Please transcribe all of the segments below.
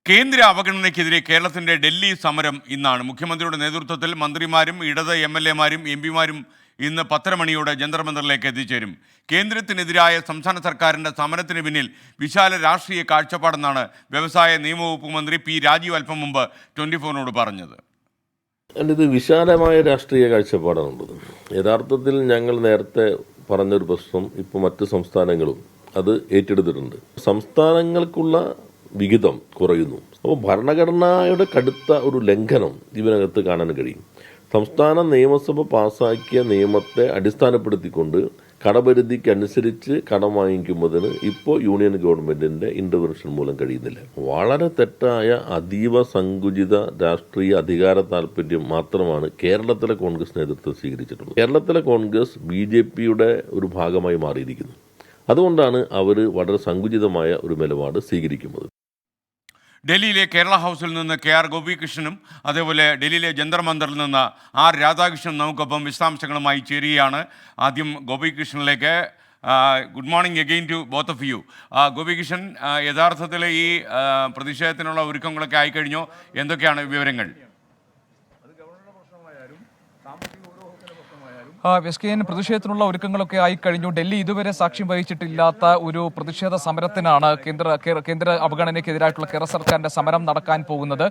കേന്ദ്ര അവഗണനയ്ക്കെതിരെ കേരളത്തിന്റെ ഡൽഹി സമരം ഇന്നാണ്. മുഖ്യമന്ത്രിയുടെ നേതൃത്വത്തിൽ മന്ത്രിമാരും ഇടത് എം.എൽ.എമാരും എം.പിമാരും ഇന്ന് 10:30 മണിയോടെ ജന്തർ മന്ദറിലേക്ക് എത്തിച്ചേരും. കേന്ദ്രത്തിനെതിരായ സംസ്ഥാന സർക്കാരിന്റെ സമരത്തിന് പിന്നിൽ വിശാല രാഷ്ട്രീയ കാഴ്ചപ്പാടെന്നാണ് വ്യവസായ നിയമവകുപ്പ് മന്ത്രി പി രാജീവ് അല്പം മുമ്പ് 24നോട് പറഞ്ഞത്. ഇത് വിശാലമായ രാഷ്ട്രീയ കാഴ്ചപ്പാടാണുള്ളത്. യഥാർത്ഥത്തിൽ ഞങ്ങൾ നേരത്തെ പറഞ്ഞൊരു പ്രശ്നം ഇപ്പോൾ മറ്റ് സംസ്ഥാനങ്ങളും അത് ഏറ്റെടുത്തിട്ടുണ്ട്. സംസ്ഥാനങ്ങൾക്കുള്ള വിഹിതം കുറയുന്നു. അപ്പോൾ ഭരണഘടനയുടെ കടുത്ത ഒരു ലംഘനം ഇതിനകത്ത് കാണാൻ കഴിയും. സംസ്ഥാന നിയമസഭ പാസാക്കിയ നിയമത്തെ അടിസ്ഥാനപ്പെടുത്തിക്കൊണ്ട് കടപരിധിക്ക് അനുസരിച്ച് കടം വാങ്ങിക്കുന്നതിന് ഇപ്പോൾ യൂണിയൻ ഗവൺമെൻറ്റിൻ്റെ ഇൻ്റർവെൻഷൻ മൂലം കഴിയുന്നില്ല. വളരെ തെറ്റായ അതീവ സങ്കുചിത രാഷ്ട്രീയ അധികാര താല്പര്യം മാത്രമാണ് കേരളത്തിലെ കോൺഗ്രസ് നേതൃത്വം സ്വീകരിച്ചിട്ടുള്ളത്. കേരളത്തിലെ കോൺഗ്രസ് BJPയുടെ ഒരു ഭാഗമായി മാറിയിരിക്കുന്നു. അതുകൊണ്ടാണ് അവർ വളരെ സങ്കുചിതമായ ഒരു നിലപാട് സ്വീകരിക്കുന്നത്. ഡൽഹിയിലെ കേരള ഹൗസിൽ നിന്ന് KR ഗോപികൃഷ്ണനും അതേപോലെ ഡൽഹിയിലെ ജന്തർ മന്ദറിൽ നിന്ന് R രാധാകൃഷ്ണനും നമുക്കൊപ്പം വിശദാംശങ്ങളുമായി ചേരുകയാണ്. ആദ്യം ഗോപികൃഷ്ണനിലേക്ക്. Good morning again to both of you. Gopikrishnan, യഥാർത്ഥത്തിൽ ഈ പ്രതിഷേധത്തിനുള്ള ഒരുക്കങ്ങളൊക്കെ ആയിക്കഴിഞ്ഞോ? എന്തൊക്കെയാണ് വിവരങ്ങൾ? പ്രതിഷേധത്തിനുള്ള ഒരുക്കങ്ങളൊക്കെ ആയിക്കഴിഞ്ഞു. ഡൽഹി ഇതുവരെ സാക്ഷ്യം വഹിച്ചിട്ടില്ലാത്ത ഒരു പ്രതിഷേധ സമരത്തിനാണ് കേന്ദ്ര അവഗണനയ്ക്കെതിരായിട്ടുള്ള കേരള സർക്കാരിന്റെ സമരം നടക്കാൻ പോകുന്നത്.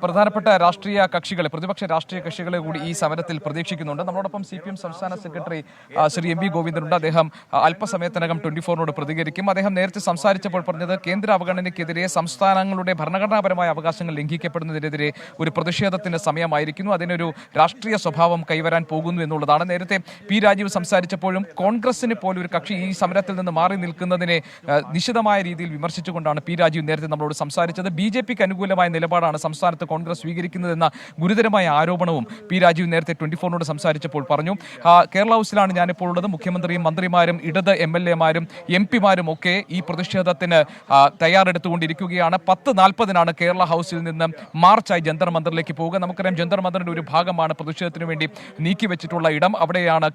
പ്രധാനപ്പെട്ട രാഷ്ട്രീയ കക്ഷികളെ, പ്രതിപക്ഷ രാഷ്ട്രീയ കക്ഷികളെ കൂടി ഈ സമരത്തിൽ പ്രതീക്ഷിക്കുന്നുണ്ട്. നമ്മളോടൊപ്പം CPM സംസ്ഥാന സെക്രട്ടറി ശ്രീ MV ഗോവിന്ദനുണ്ട്. അദ്ദേഹം അല്പസമയത്തിനകം 24നോട് പ്രതികരിക്കും. അദ്ദേഹം നേരത്തെ സംസാരിച്ചപ്പോൾ പറഞ്ഞത് കേന്ദ്ര അവഗണനയ്ക്കെതിരെ സംസ്ഥാനങ്ങളുടെ ഭരണഘടനാപരമായ അവകാശങ്ങൾ ലംഘിക്കപ്പെടുന്നതിനെതിരെ ഒരു പ്രതിഷേധത്തിന്റെ സമയമായിരിക്കുന്നു. അതിനൊരു രാഷ്ട്രീയ സ്വഭാവം കൈവരാൻ പോകുന്നു എന്നുള്ളതാണ്. നേരത്തെ പി രാജീവ് സംസാരിച്ചപ്പോഴും കോൺഗ്രസിന് പോലും ഒരു കക്ഷി ഈ സമരത്തിൽ നിന്ന് മാറി നിൽക്കുന്നതിനെ നിശിതമായ രീതിയിൽ വിമർശിച്ചുകൊണ്ടാണ് പി രാജീവ് നേരത്തെ നമ്മളോട് സംസാരിച്ചത്. BJPക്ക് അനുകൂലമായ നിലപാടാണ് സംസ്ഥാനത്ത് കോൺഗ്രസ് സ്വീകരിക്കുന്നതെന്ന ഗുരുതരമായ ആരോപണവും പി രാജീവ് നേരത്തെ 24നോട് സംസാരിച്ചപ്പോൾ പറഞ്ഞു. കേരള ഹൗസിലാണ് ഞാനിപ്പോൾ ഉള്ളത്. മുഖ്യമന്ത്രിയും മന്ത്രിമാരും ഇടത് MLA മാരും MP മാരും ഒക്കെ ഈ പ്രതിഷേധത്തിന് തയ്യാറെടുത്തുകൊണ്ടിരിക്കുകയാണ്. 10:40 കേരള ഹൗസിൽ നിന്ന് മാർച്ചായി ജന്തർ മന്ദറിലേക്ക് പോവുക. നമുക്കറിയാം ജന്തർ മന്ദറിന്റെ ഒരു ഭാഗമാണ് പ്രതിഷേധത്തിന് വേണ്ടി നീക്കിവെച്ചിട്ടുള്ള ഇടം. അവിടെയാണ്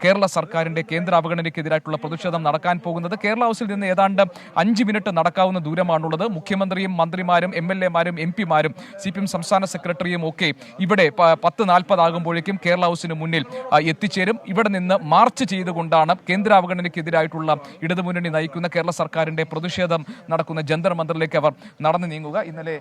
കേരള സർക്കാരിന്റെ കേന്ദ്ര അവഗണനയ്ക്കെതിരായിട്ടുള്ള പ്രതിഷേധം നടക്കാൻ പോകുന്നത്. കേരള ഹൗസിൽ നിന്ന് ഏതാണ്ട് 5 മിനിറ്റ് നടക്കാവുന്ന ദൂരമാണുള്ളത്. മുഖ്യമന്ത്രിയും മന്ത്രിമാരും MLA മാരും MP മാരും CPM സംസ്ഥാന സെക്രട്ടറിയും ഒക്കെ ഇവിടെ 10:40 ആകുമ്പോഴേക്കും കേരള ഹൗസിന് മുന്നിൽ എത്തിച്ചേരും. ഇവിടെ നിന്ന് മാർച്ച് ചെയ്തുകൊണ്ടാണ് കേന്ദ്ര അവഗണനയ്ക്കെതിരായിട്ടുള്ള ഇടതുമുന്നണി നയിക്കുന്ന കേരള സർക്കാരിന്റെ പ്രതിഷേധം നടക്കുന്ന ജന്തർ മന്ദറിലേക്ക് അവർ നടന്നു നീങ്ങുക. ഇന്നലെ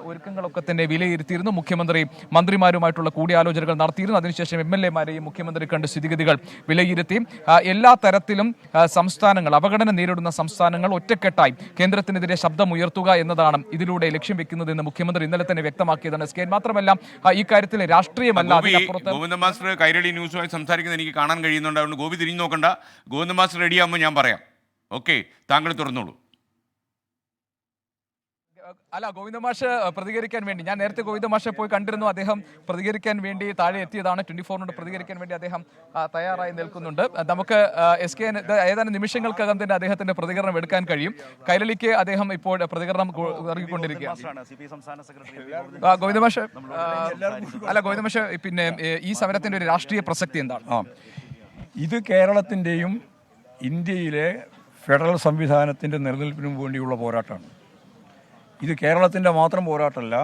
ഒരുക്കങ്ങളൊക്കെ തന്നെ വിലയിരുത്തിയിരുന്നു. മുഖ്യമന്ത്രി മന്ത്രിമാരുമായിട്ടുള്ള കൂടിയാലോചനകൾ നടത്തിയിരുന്നു. അതിനുശേഷം MLA മാരെയും മുഖ്യമന്ത്രി കണ്ട് സ്ഥിതിഗതികൾ വിലയിരുത്തി. എല്ലാ തരത്തിലും സംസ്ഥാനങ്ങൾ, അവഗണന നേരിടുന്ന സംസ്ഥാനങ്ങൾ ഒറ്റക്കെട്ടായി കേന്ദ്രത്തിനെതിരെ ശബ്ദമുയർത്തുക എന്നതാണ് ഇതിലൂടെ ലക്ഷ്യം വെക്കുന്നതെന്ന് മുഖ്യമന്ത്രി ഇന്നലെ തന്നെ വ്യക്തമാക്കിയതാണ്. മാത്രമല്ല ഈ കാര്യത്തിൽ രാഷ്ട്രീയമല്ല. ഗോവിന്ദ മാസ്റ്റർ കൈരളി ന്യൂസുമായി സംസാരിക്കുന്നത് എനിക്ക് കാണാൻ കഴിയുന്നുണ്ട്. അതുകൊണ്ട് ഗോപി തിരിഞ്ഞു നോക്കണ്ട. ഗോവിന്ദ മാസ്റ്റർ റെഡിയാകുമ്പോൾ ഞാൻ പറയാം. ഓക്കെ, താങ്കൾ തുറന്നോളൂ. അല്ല, ഗോവിന്ദ മാഷ് പ്രതികരിക്കാൻ വേണ്ടി, ഞാൻ നേരത്തെ ഗോവിന്ദ മാഷെ പോയി കണ്ടിരുന്നു. അദ്ദേഹം പ്രതികരിക്കാൻ വേണ്ടി താഴെ എത്തിയതാണ്. 24നോട് പ്രതികരിക്കാൻ വേണ്ടി അദ്ദേഹം തയ്യാറായി നിൽക്കുന്നുണ്ട്. നമുക്ക് ഏതാനും നിമിഷങ്ങൾക്കകം തന്നെ അദ്ദേഹത്തിന്റെ പ്രതികരണം എടുക്കാൻ കഴിയും. കൈരളിക്ക് അദ്ദേഹം ഇപ്പോൾ പ്രതികരണം നൽകിക്കൊണ്ടിരിക്കുകയാണ്. ഗോവിന്ദ മാഷ്, പിന്നെ ഈ സമരത്തിന്റെ ഒരു രാഷ്ട്രീയ പ്രസക്തി എന്താണ്? ഇത് കേരളത്തിന്റെയും ഇന്ത്യയിലെ ഫെഡറൽ സംവിധാനത്തിന്റെ നിലനിൽപ്പിനും വേണ്ടിയുള്ള പോരാട്ടമാണ്. ഇത് കേരളത്തിൻ്റെ മാത്രം പോരാട്ടമല്ല.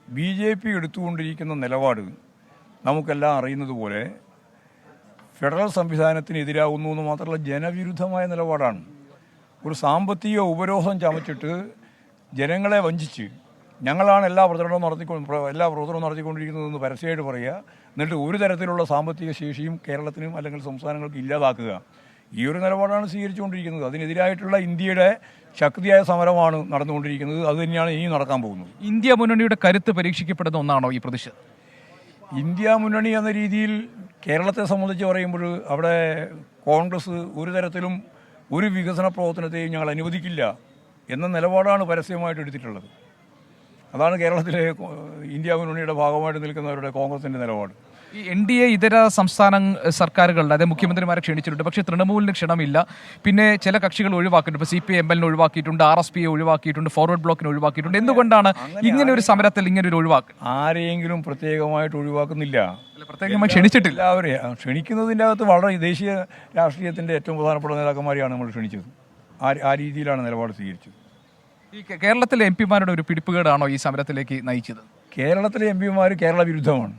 BJP എടുത്തുകൊണ്ടിരിക്കുന്ന നിലപാട് നമുക്കെല്ലാം അറിയുന്നത് പോലെ ഫെഡറൽ സംവിധാനത്തിന് എതിരാകുന്നു എന്ന് മാത്രമല്ല, ജനവിരുദ്ധമായ നിലപാടാണ്. ഒരു സാമ്പത്തിക ഉപരോധം ചമച്ചിട്ട് ജനങ്ങളെ വഞ്ചിച്ച് ഞങ്ങളാണ് എല്ലാ പ്രവർത്തനവും നടത്തിക്കൊണ്ടിരിക്കുന്നതെന്ന് പരസ്യമായിട്ട് പറയുക. എന്നിട്ട് ഒരു തരത്തിലുള്ള സാമ്പത്തിക ശേഷിയും കേരളത്തിനും അല്ലെങ്കിൽ സംസ്ഥാനങ്ങൾക്ക് ഇല്ലാതാക്കുക. ഈ ഒരു നിലപാടാണ് സ്വീകരിച്ചുകൊണ്ടിരിക്കുന്നത്. അതിനെതിരായിട്ടുള്ള ഇന്ത്യയുടെ ശക്തിയായ സമരമാണ് നടന്നുകൊണ്ടിരിക്കുന്നത്. അത് തന്നെയാണ് ഇനി നടക്കാൻ പോകുന്നത്. ഇന്ത്യ മുന്നണിയുടെ കരുത്ത് പരീക്ഷിക്കപ്പെടുന്ന ഒന്നാണോ ഈ പ്രതിഷേധം? ഇന്ത്യ മുന്നണി എന്ന രീതിയിൽ കേരളത്തെ സംബന്ധിച്ച് പറയുമ്പോൾ അവിടെ കോൺഗ്രസ് ഒരു തരത്തിലും ഒരു വികസന പ്രവർത്തനത്തെയും ഞങ്ങൾ അനുവദിക്കില്ല എന്ന നിലപാടാണ് പരസ്യമായിട്ട് എടുത്തിട്ടുള്ളത്. അതാണ് കേരളത്തിലെ ഇന്ത്യ മുന്നണിയുടെ ഭാഗമായിട്ട് നിൽക്കുന്നവരുടെ കോൺഗ്രസിൻ്റെ നിലപാട്. ഈ NDA ഇതര സംസ്ഥാന സർക്കാരുകളുടെ, അതായത് മുഖ്യമന്ത്രിമാരെ ക്ഷണിച്ചിട്ടുണ്ട്. പക്ഷേ തൃണമൂലിന് ക്ഷണമില്ല. പിന്നെ ചില കക്ഷികൾ ഒഴിവാക്കിയിട്ടുണ്ട്. ഇപ്പോൾ CPIM-നെ ഒഴിവാക്കിയിട്ടുണ്ട്, RSPയെ ഒഴിവാക്കിയിട്ടുണ്ട്, ഫോർവേഡ് ബ്ലോക്കിനെ ഒഴിവാക്കിയിട്ടുണ്ട്. എന്തുകൊണ്ടാണ് ഇങ്ങനെ ഒരു സമരത്തിൽ ഇങ്ങനെ ഒരു ഒഴിവാക്ക്? ആരെയെങ്കിലും പ്രത്യേകമായിട്ട് ഒഴിവാക്കുന്നില്ല, പ്രത്യേകമായി ക്ഷണിച്ചിട്ടില്ല. എല്ലാവരെയും ക്ഷണിക്കുന്നതിൻ്റെ അകത്ത് വളരെ ദേശീയ രാഷ്ട്രീയത്തിൻ്റെ ഏറ്റവും പ്രധാനപ്പെട്ട നേതാക്കന്മാരെയാണ് നമ്മൾ ക്ഷണിച്ചത്. ആ രീതിയിലാണ് നിലപാട് സ്വീകരിച്ചത്. ഈ കേരളത്തിലെ എം പിമാരുടെ ഒരു പിടിപ്പുകേടാണോ ഈ സമരത്തിലേക്ക് നയിച്ചത്? കേരളത്തിലെ എം പിമാർ കേരള വിരുദ്ധമാണ്.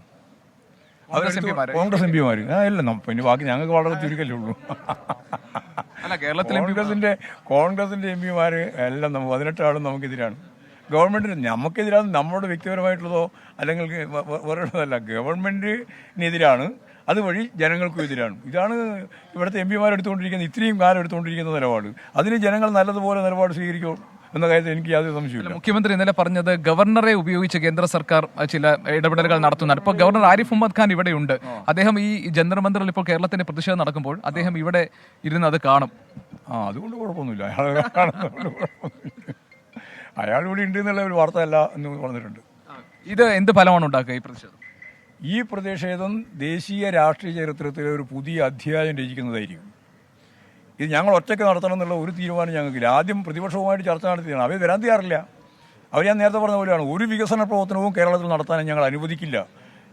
കോൺഗ്രസ് എംപിമാര്? കോൺഗ്രസ് എം പിമാർ ഇല്ല, പിന്നെ ബാക്കി ഞങ്ങൾക്ക് വളരെ ചുരുക്കല്ലേ ഉള്ളൂ. അല്ല, കേരളത്തിലെ കോൺഗ്രസിന്റെ എം പിമാർ എല്ലാം 18 ആളും നമുക്കെതിരാണ്. ഗവൺമെന്റിന് നമുക്കെതിരാണ്, നമ്മളോട് വ്യക്തിപരമായിട്ടുള്ളതോ അല്ലെങ്കിൽ വേറെയുള്ളതല്ല, ഗവൺമെന്റിനെതിരാണ്, അതുവഴി ജനങ്ങൾക്കും എതിരാണ്. ഇതാണ് ഇവിടുത്തെ എം പിമാർ എടുത്തുകൊണ്ടിരിക്കുന്ന, ഇത്രയും കാലം എടുത്തുകൊണ്ടിരിക്കുന്ന നിലപാട്. അതിന് ജനങ്ങൾ നല്ലതുപോലെ നിലപാട് സ്വീകരിക്കും എന്ന കാര്യത്തിൽ എനിക്ക് യാതൊരു സംശയമില്ല. മുഖ്യമന്ത്രി ഇന്നലെ പറഞ്ഞത് ഗവർണറെ ഉപയോഗിച്ച് കേന്ദ്ര സർക്കാർ ചില ഇടപെടലുകൾ നടത്തുന്നുണ്ട്. ഇപ്പോൾ ഗവർണർ ആരിഫ് മുഹമ്മദ് ഖാൻ ഇവിടെയുണ്ട്. അദ്ദേഹം ഈ ജന്തർ മന്ദിറിൽ ഇപ്പോൾ കേരളത്തിന്റെ പ്രതിഷേധം നടക്കുമ്പോൾ അദ്ദേഹം ഇവിടെ ഇരുന്ന് അത് കാണും. അതുകൊണ്ട് കുഴപ്പമൊന്നുമില്ല, അയാൾ കാണുന്നതുകൊണ്ട് കുഴപ്പമൊന്നുമില്ല. അയാൾ ഇവിടെ ഉണ്ട് എന്നുള്ള ഒരു വാർത്ത അല്ല എന്ന് പറഞ്ഞിട്ടുണ്ട്. ഇത് എന്ത് ഫലമാണ് ഉണ്ടാക്കുക ഈ പ്രതിഷേധം? ഈ പ്രതിഷേധം ദേശീയ രാഷ്ട്രീയ ചരിത്രത്തിലെ ഒരു പുതിയ അധ്യായം രചിക്കുന്നതായിരിക്കും. ഇത് ഞങ്ങൾ ഒറ്റയ്ക്ക് നടത്തണം എന്നുള്ള ഒരു തീരുമാനം ഞങ്ങൾക്കില്ല. ആദ്യം പ്രതിപക്ഷവുമായിട്ട് ചർച്ച നടത്തിയാണ്, അവർ വരാൻ തയ്യാറില്ല. അവർ ഞാൻ നേരത്തെ പറഞ്ഞ പോലെയാണ്, ഒരു വികസന പ്രവർത്തനവും കേരളത്തിൽ നടത്താൻ ഞങ്ങൾ അനുവദിക്കില്ല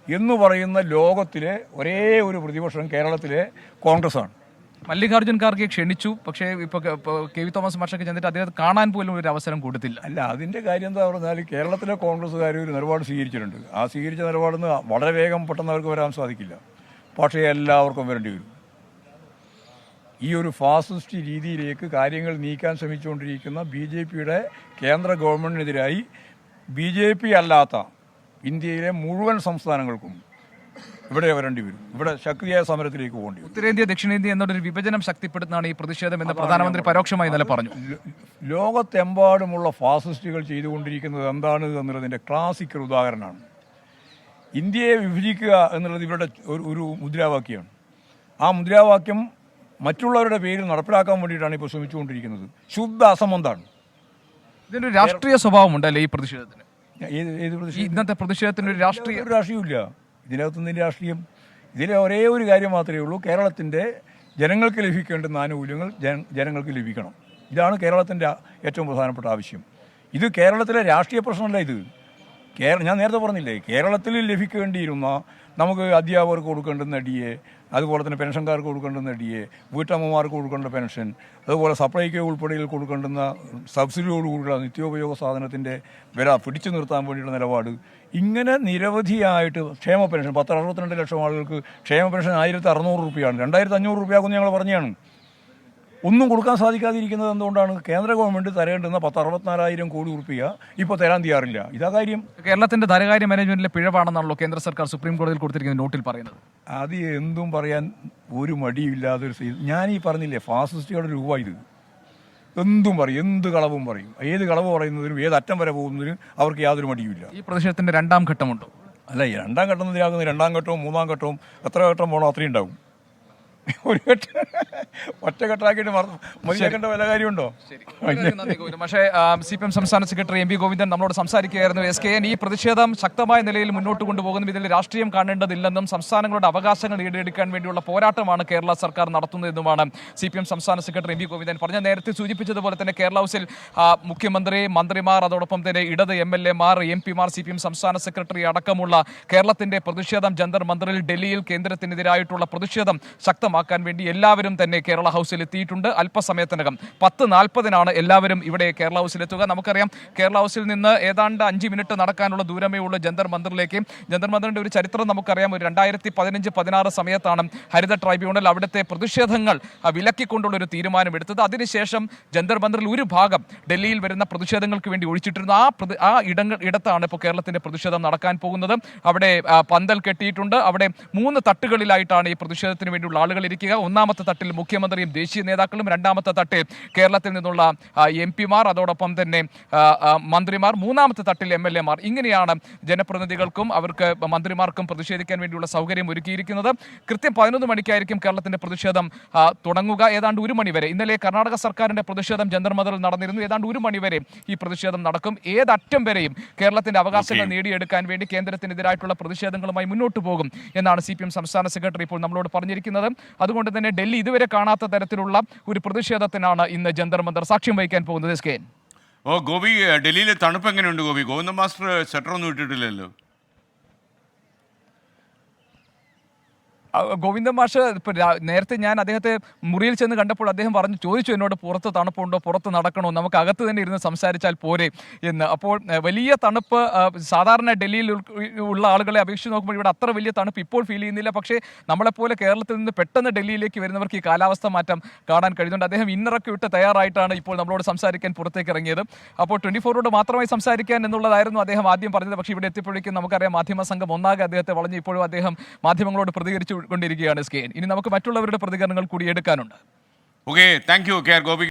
എന്ന് പറയുന്ന ലോകത്തിലെ ഒരേ ഒരു പ്രതിപക്ഷം കേരളത്തിലെ കോൺഗ്രസ്സാണ്. മല്ലികാർജ്ജുൻ ഖാർഗെ ക്ഷണിച്ചു, പക്ഷേ ഇപ്പോൾ കെ വി തോമസ് മാഷൊക്കെ ചെന്നിട്ട് അദ്ദേഹം കാണാൻ പോലും ഒരു അവസരം കൊടുത്തില്ല. അല്ല, അതിൻ്റെ കാര്യം എന്താ പറഞ്ഞാൽ കേരളത്തിലെ കോൺഗ്രസ്സുകാർ ഒരു നിലപാട് സ്വീകരിച്ചിട്ടുണ്ട്. ആ സ്വീകരിച്ച നിലപാടിന്ന് വളരെ വേഗം പെട്ടെന്ന് അവർക്ക് വരാൻ സാധിക്കില്ല. പക്ഷേ എല്ലാവർക്കും വരേണ്ടി വരും. ഈ ഒരു ഫാസിസ്റ്റ് രീതിയിലേക്ക് കാര്യങ്ങൾ നീക്കാൻ ശ്രമിച്ചുകൊണ്ടിരിക്കുന്ന BJPയുടെ കേന്ദ്ര ഗവൺമെൻറ്റിനെതിരായി BJP അല്ലാത്ത ഇന്ത്യയിലെ മുഴുവൻ സംസ്ഥാനങ്ങൾക്കും ഇവിടെ വരേണ്ടി വരും. ഇവിടെ ശക്തിയായ സമരത്തിലേക്ക് പോകേണ്ടി വരും. ഉത്തരേന്ത്യ ദക്ഷിണേന്ത്യ എന്നൊരു വിഭജനം ശക്തിപ്പെടുത്തുന്നതാണ് ഈ പ്രതിഷേധം എന്ന് പ്രധാനമന്ത്രി പരോക്ഷമായി ഇന്നലെ പറഞ്ഞു. ലോകത്തെമ്പാടുമുള്ള ഫാസിസ്റ്റുകൾ ചെയ്തുകൊണ്ടിരിക്കുന്നത് എന്താണ് എന്നുള്ളതിൻ്റെ ക്ലാസിക്കൽ ഉദാഹരണമാണ്. ഇന്ത്യയെ വിഭജിക്കുക എന്നുള്ളത് ഇവരുടെ ഒരു മുദ്രാവാക്യമാണ്. ആ മുദ്രാവാക്യം മറ്റുള്ളവരുടെ പേരിൽ നടപ്പിലാക്കാൻ വേണ്ടിയിട്ടാണ് ഇപ്പോൾ ശ്രമിച്ചുകൊണ്ടിരിക്കുന്നത്. ശുദ്ധ അസംബന്ധമാണ്. ഇതിനൊരു രാഷ്ട്രീയ സ്വഭാവമുണ്ടല്ലേ ഈ പ്രതിഷേധത്തിന്? ഏത് പ്രതിഷേധം? ഇന്നത്തെ പ്രതിഷേധത്തിന് ഒരു രാഷ്ട്രീയമില്ല. ഇതിനകത്തുനിന്ന് രാഷ്ട്രീയം, ഇതിലെ ഒരേ ഒരു കാര്യം മാത്രമേ ഉള്ളൂ, കേരളത്തിൻ്റെ ജനങ്ങൾക്ക് ലഭിക്കേണ്ടുന്ന ആനുകൂല്യങ്ങൾ ജനങ്ങൾക്ക് ലഭിക്കണം. ഇതാണ് കേരളത്തിൻ്റെ ഏറ്റവും പ്രധാനപ്പെട്ട ആവശ്യം. ഇത് കേരളത്തിലെ രാഷ്ട്രീയ പ്രശ്നമല്ല. ഇത് ഞാൻ നേരത്തെ പറഞ്ഞില്ലേ, കേരളത്തിൽ ലഭിക്കേണ്ടിയിരുന്ന നമുക്ക് അധ്യാപകർക്ക് കൊടുക്കേണ്ടുന്ന DA, അതുപോലെ തന്നെ പെൻഷൻകാർക്ക് കൊടുക്കേണ്ടുന്ന DA, വീട്ടമ്മമാർക്ക് കൊടുക്കേണ്ട പെൻഷൻ, അതുപോലെ സപ്ലൈകോ ഉൾപ്പെടെയിൽ കൊടുക്കേണ്ടുന്ന സബ്സിഡിയോടുകൂടിയുള്ള നിത്യോപയോഗ സാധനത്തിൻ്റെ വില പിടിച്ചു നിർത്താൻ വേണ്ടിയുള്ള നിലപാട്, ഇങ്ങനെ നിരവധിയായിട്ട് ക്ഷേമ പെൻഷൻ 62 ലക്ഷം ആളുകൾക്ക് ക്ഷേമ പെൻഷൻ 1600 രൂപയാണ്. 2500 രൂപയാകുമെന്ന് ഞങ്ങൾ പറഞ്ഞാണ്. ഒന്നും കൊടുക്കാൻ സാധിക്കാതിരിക്കുന്നത് എന്തുകൊണ്ടാണ്? കേന്ദ്ര ഗവൺമെൻറ് തരേണ്ടുന്ന 64,000 കോടി രൂപ ഇപ്പോൾ തരാൻ തയ്യാറില്ല. ഇതാ കാര്യം. കേരളത്തിന്റെ ധനകാര്യ മാനേജ്മെന്റിലെ പിഴവാണെന്നാണല്ലോ കേന്ദ്ര സർക്കാർ സുപ്രീം കോടതിയിൽ കൊടുത്തിരിക്കുന്ന നോട്ടിൽ പറയുന്നത്. അത് എന്തും പറയാൻ ഒരു മടിയില്ലാതൊരു ഞാൻ ഈ പറഞ്ഞില്ലേ, ഫാസിസ്റ്റുകളുടെ രൂപ ഇത്. എന്തും പറയും, എന്ത് കളവും പറയും. ഏത് കളവ് പറയുന്നതിനും ഏത് അറ്റം വരെ പോകുന്നതിനും അവർക്ക് യാതൊരു മടിയുമില്ല. ഈ പ്രതിഷേധത്തിന്റെ രണ്ടാം ഘട്ടമുണ്ടോ? അല്ല, ഈ രണ്ടാം ഘട്ടം ഇതിലാകുന്ന രണ്ടാം ഘട്ടവും മൂന്നാം ഘട്ടവും എത്ര ഘട്ടം പോകണോ അത്രയും ഉണ്ടാവും. ഒരു ഘട്ടം ഒറ്റഘട്ടമാക്കിയിട്ട് മതിയാക്കേണ്ട വല്ല കാര്യമുണ്ടോ? പക്ഷേ CPM സംസ്ഥാന സെക്രട്ടറി MV ഗോവിന്ദൻ നമ്മളോട് സംസാരിക്കുകയായിരുന്നു. SKN ഈ പ്രതിഷേധം ശക്തമായ നിലയിൽ മുന്നോട്ട് കൊണ്ടുപോകുന്നു. ഇതിൽ രാഷ്ട്രീയം കാണേണ്ടതില്ലെന്നും സംസ്ഥാനങ്ങളുടെ അവകാശങ്ങൾ നേടിയെടുക്കാൻ വേണ്ടിയുള്ള പോരാട്ടമാണ് കേരള സർക്കാർ നടത്തുന്നതെന്നുമാണ് CPM സംസ്ഥാന സെക്രട്ടറി MV ഗോവിന്ദൻ പറഞ്ഞ. നേരത്തെ സൂചിപ്പിച്ചതുപോലെ തന്നെ കേരള ഹൗസിൽ മുഖ്യമന്ത്രി, മന്ത്രിമാർ, അതോടൊപ്പം തന്നെ ഇടത് MLA-മാർ, MP-മാർ, CPM സംസ്ഥാന സെക്രട്ടറി അടക്കമുള്ള കേരളത്തിന്റെ പ്രതിഷേധം ജന്തർ മന്ദിറിൽ ഡൽഹിയിൽ കേന്ദ്രത്തിനെതിരായിട്ടുള്ള പ്രതിഷേധം ശക്തമാക്കാൻ വേണ്ടി എല്ലാവരും തന്നെ കേരള ഹൗസിൽ എത്തിയിട്ടുണ്ട്. അല്പസമയത്തിനകം 10:40 എല്ലാവരും ഇവിടെ കേരള ഹൗസിൽ എത്തുക. നമുക്കറിയാം, കേരള ഹൗസിൽ നിന്ന് ഏതാണ്ട് 5 മിനിറ്റ് നടക്കാനുള്ള ദൂരമേ ഉള്ളൂ ജന്തർ മന്ദിറിലേക്ക്. ജന്തർ മന്ദിറിന്റെ ഒരു ചരിത്രം നമുക്കറിയാം. ഒരു 2015-16 സമയത്താണ് ഹരിത ട്രൈബ്യൂണൽ അവിടുത്തെ പ്രതിഷേധങ്ങൾ വിലക്കിക്കൊണ്ടുള്ള ഒരു തീരുമാനം എടുത്തത്. അതിനുശേഷം ജന്തർ മന്ദിറിൽ ഒരു ഭാഗം ഡൽഹിയിൽ വരുന്ന പ്രതിഷേധങ്ങൾക്ക് വേണ്ടി ഒഴിച്ചിട്ടിരുന്നു. ആ ഇടത്താണ് ഇപ്പോൾ കേരളത്തിന്റെ പ്രതിഷേധം നടക്കാൻ പോകുന്നത്. അവിടെ പന്തൽ കെട്ടിയിട്ടുണ്ട്. അവിടെ 3 തട്ടുകളിലായിട്ടാണ് ഈ പ്രതിഷേധത്തിന് വേണ്ടിയുള്ള ആളുകൾ ഇരിക്കുക. ഒന്നാമത്തെ തട്ടിൽ മുഖ്യമന്ത്രിയും ദേശീയ നേതാക്കളും, രണ്ടാമത്തെ തട്ടിൽ കേരളത്തിൽ നിന്നുള്ള MP-മാർ, അതോടൊപ്പം തന്നെ മന്ത്രിമാർ, മൂന്നാമത്തെ തട്ടിൽ MLA-മാർ. ഇങ്ങനെയാണ് ജനപ്രതിനിധികൾക്കും അവർക്ക് മന്ത്രിമാർക്കും പ്രതിഷേധിക്കാൻ വേണ്ടിയുള്ള സൗകര്യം ഒരുക്കിയിരിക്കുന്നത്. കൃത്യം 11 മണിക്കായിരിക്കും കേരളത്തിന്റെ പ്രതിഷേധം തുടങ്ങുക. ഏതാണ്ട് 1 മണിവരെ. ഇന്നലെ കർണാടക സർക്കാരിന്റെ പ്രതിഷേധം ജന്തർ മന്ദിറിൽ നടന്നിരുന്നു. ഏതാണ്ട് 1 മണിവരെ ഈ പ്രതിഷേധം നടക്കും. ഏതറ്റം വരെയും കേരളത്തിന്റെ അവകാശങ്ങൾ നേടിയെടുക്കാൻ വേണ്ടി കേന്ദ്രത്തിനെതിരായിട്ടുള്ള പ്രതിഷേധങ്ങളുമായി മുന്നോട്ട് പോകും എന്നാണ് CPM സംസ്ഥാന സെക്രട്ടറി ഇപ്പോൾ നമ്മളോട് പറഞ്ഞിരിക്കുന്നത്. അതുകൊണ്ട് തന്നെ ഡൽഹി ഇതുവരെ കാണാത്ത തരത്തിലുള്ള ഒരു പ്രതിഷേധത്തിനാണ് ഇന്ന് ജന്തർ മന്ദിർ സാക്ഷ്യം വഹിക്കാൻ പോകുന്നത്. SKN. ഗോപി, ഡൽഹിയിലെ തണുപ്പ് എങ്ങനെയുണ്ട് ഗോപി? ഗോവിന്ദ മാസ്റ്റർ സ്വെറ്റർ ഒന്നും ഇട്ടിട്ടില്ലല്ലോ. ഗോവിന്ദൻ മാഷ് നേരത്തെ ഞാൻ അദ്ദേഹത്തെ മുറിയിൽ ചെന്ന് കണ്ടപ്പോൾ അദ്ദേഹം ചോദിച്ചു എന്നോട് പുറത്ത് തണുപ്പുണ്ടോ, പുറത്ത് നടക്കണോ, നമുക്ക് അകത്ത് തന്നെ ഇരുന്ന് സംസാരിച്ചാൽ പോരെ എന്ന്. അപ്പോൾ വലിയ തണുപ്പ് സാധാരണ ഡൽഹിയിൽ ഉള്ള ആളുകളെ അപേക്ഷിച്ച് നോക്കുമ്പോൾ ഇവിടെ അത്ര വലിയ തണുപ്പ് ഇപ്പോൾ ഫീൽ ചെയ്യുന്നില്ല. പക്ഷേ നമ്മളെപ്പോലെ കേരളത്തിൽ നിന്ന് പെട്ടെന്ന് ഡൽഹിയിലേക്ക് വരുന്നവർക്ക് ഈ കാലാവസ്ഥ മാറ്റം കാണാൻ കഴിയുന്നുണ്ട്. അദ്ദേഹം ഇന്നറൊക്കെ വിട്ട് തയ്യാറായിട്ടാണ് ഇപ്പോൾ നമ്മളോട് സംസാരിക്കാൻ പുറത്തേക്ക് ഇറങ്ങിയത്. അപ്പോൾ 24 മാത്രമായി സംസാരിക്കാൻ എന്നുള്ളതായിരുന്നു അദ്ദേഹം ആദ്യം പറഞ്ഞത്. പക്ഷേ ഇവിടെ എത്തിയപ്പോഴേക്കും നമുക്കറിയാം മാധ്യമ സംഘം ഒന്നാകെ അദ്ദേഹത്തെ വളഞ്ഞ് ഇപ്പോഴും അദ്ദേഹം മാധ്യമങ്ങളോട് പ്രതികരിച്ചു കൊണ്ടിരിക്കുകയാണ്. സ്കെയിൻ, ഇനി നമുക്ക് മറ്റുള്ളവരുടെ പ്രതികരണങ്ങൾ കൂടി എടുക്കാനുണ്ട്. Okay, thank you K R Gopi.